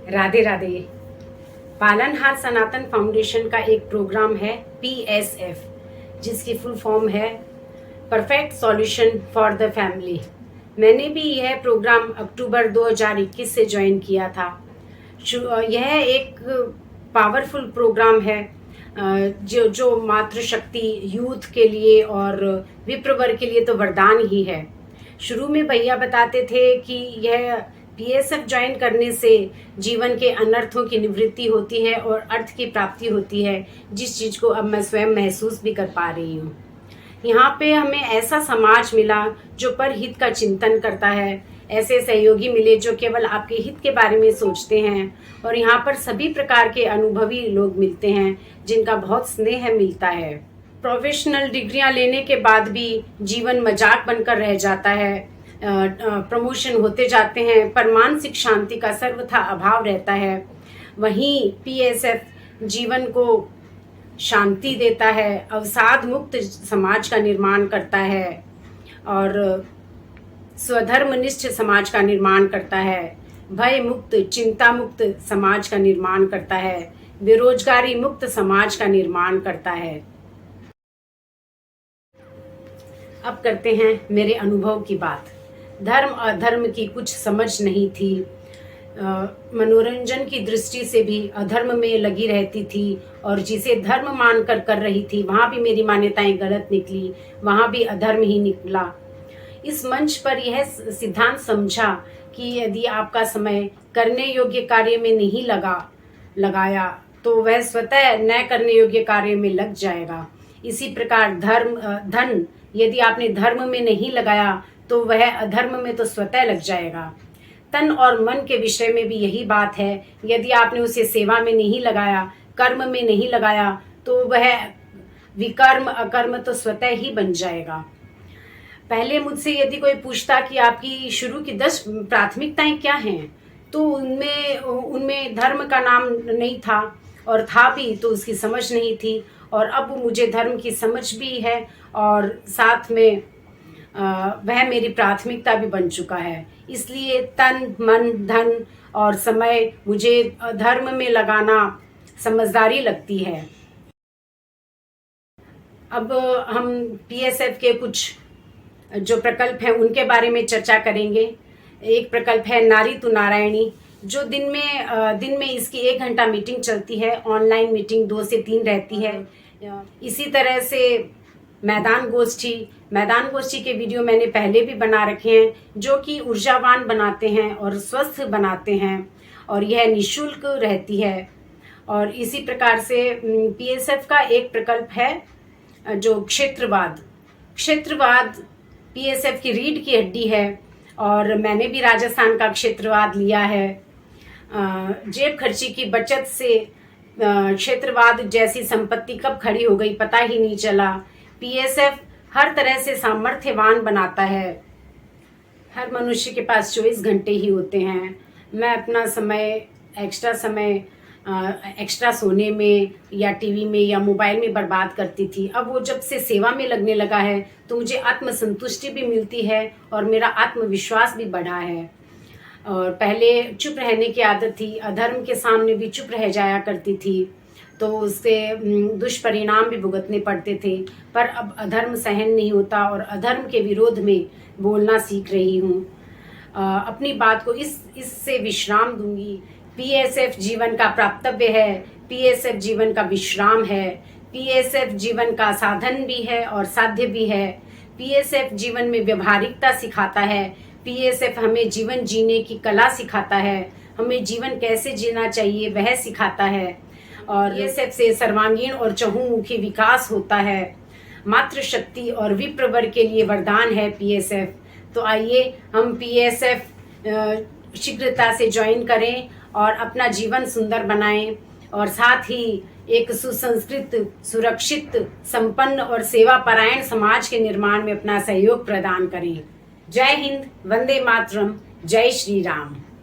राधे राधे। पालनहार सनातन फाउंडेशन का एक प्रोग्राम है PSF, जिसकी फुल फॉर्म है perfect solution for the family. मैंने भी यह प्रोग्राम अक्टूबर 2021 से ज्वाइन किया था। यह एक पावरफुल प्रोग्राम है जो मातृशक्ति यूथ के लिए और विप्रवर के लिए तो वरदान ही है। शुरू में भैया बताते थे कि यह PSF ज्वाइन करने से जीवन के अनर्थों की निवृत्ति होती है और अर्थ की प्राप्ति होती है, जिस चीज़ को अब मैं स्वयं महसूस भी कर पा रही हूँ। यहाँ पे हमें ऐसा समाज मिला जो परहित का चिंतन करता है, ऐसे सहयोगी मिले जो केवल आपके हित के बारे में सोचते हैं, और यहाँ पर सभी प्रकार के अनुभवी लोग मिलते हैं जिनका बहुत स्नेह मिलता है। प्रोफेशनल डिग्रियां लेने के बाद भी जीवन मजाक बनकर रह जाता है, प्रमोशन होते जाते हैं पर मानसिक शांति का सर्वथा अभाव रहता है। वहीं PSF जीवन को शांति देता है, अवसाद मुक्त समाज का निर्माण करता है और स्वधर्मनिष्ठ समाज का निर्माण करता है, भय मुक्त चिंता मुक्त समाज का निर्माण करता है, बेरोजगारी मुक्त समाज का निर्माण करता है। अब करते हैं मेरे अनुभव की बात। धर्म अधर्म की कुछ समझ नहीं थी, मनोरंजन की दृष्टि से भी अधर्म में लगी रहती थी, और जिसे धर्म मानकर कर रही थी वहाँ भी मेरी मान्यताएं गलत निकली, वहाँ भी अधर्म ही निकला। इस मंच पर यह सिद्धांत समझा कि यदि आपका समय करने योग्य कार्य में नहीं लगाया तो वह स्वतः न करने योग्य कार्य में लग जाएगा। इसी प्रकार धन यदि आपने धर्म में नहीं लगाया तो वह अधर्म में तो स्वतः लग जाएगा। तन और मन के विषय में भी यही बात है, यदि आपने उसे सेवा में नहीं लगाया, कर्म में नहीं लगाया, तो वह विकर्म अकर्म तो स्वतः ही बन जाएगा। पहले मुझसे यदि कोई पूछता कि आपकी शुरू की 10 प्राथमिकताएं क्या हैं, तो उनमें धर्म का नाम नहीं था, और था भी तो उसकी समझ नहीं थी। और अब मुझे धर्म की समझ भी है और साथ में वह मेरी प्राथमिकता भी बन चुका है। इसलिए तन मन धन और समय मुझे धर्म में लगाना समझदारी लगती है। अब हम PSF के कुछ जो प्रकल्प हैं उनके बारे में चर्चा करेंगे। एक प्रकल्प है नारी तू नारायणी, जो दिन में इसकी 1 घंटा मीटिंग चलती है। ऑनलाइन मीटिंग 2 से 3 रहती है। इसी तरह से मैदान गोष्ठी के वीडियो मैंने पहले भी बना रखे हैं, जो कि ऊर्जावान बनाते हैं और स्वस्थ बनाते हैं, और यह निःशुल्क रहती है। और इसी प्रकार से PSF का एक प्रकल्प है जो क्षेत्रवाद PSF की रीढ़ की हड्डी है, और मैंने भी राजस्थान का क्षेत्रवाद लिया है। जेब खर्ची की बचत से क्षेत्रवाद जैसी संपत्ति कब खड़ी हो गई पता ही नहीं चला। PSF हर तरह से सामर्थ्यवान बनाता है। हर मनुष्य के पास 24 घंटे ही होते हैं। मैं अपना एक्स्ट्रा सोने में या टीवी में या मोबाइल में बर्बाद करती थी। अब वो जब से सेवा में लगने लगा है तो मुझे आत्मसंतुष्टि भी मिलती है और मेरा आत्मविश्वास भी बढ़ा है। और पहले चुप रहने की आदत थी, अधर्म के सामने भी चुप रह जाया करती थी, तो उससे दुष्परिणाम भी भुगतने पड़ते थे। पर अब अधर्म सहन नहीं होता और अधर्म के विरोध में बोलना सीख रही हूँ। अपनी बात को इससे विश्राम दूंगी। PSF जीवन का प्राप्तव्य है, PSF जीवन का विश्राम है, PSF जीवन का साधन भी है और साध्य भी है। PSF जीवन में व्यवहारिकता सिखाता है। PSF हमें जीवन जीने की कला सिखाता है, हमें जीवन कैसे जीना चाहिए वह सिखाता है। और PSF से सर्वांगीण और चहुमुखी विकास होता है। मातृशक्ति और विप्रवर के लिए वरदान है PSF। तो आइए हम PSF शीघ्रता से ज्वाइन करें और अपना जीवन सुंदर बनाएं, और साथ ही एक सुसंस्कृत, सुरक्षित, संपन्न और सेवा परायण समाज के निर्माण में अपना सहयोग प्रदान करें। जय हिंद, वंदे मातरम, जय श्री राम।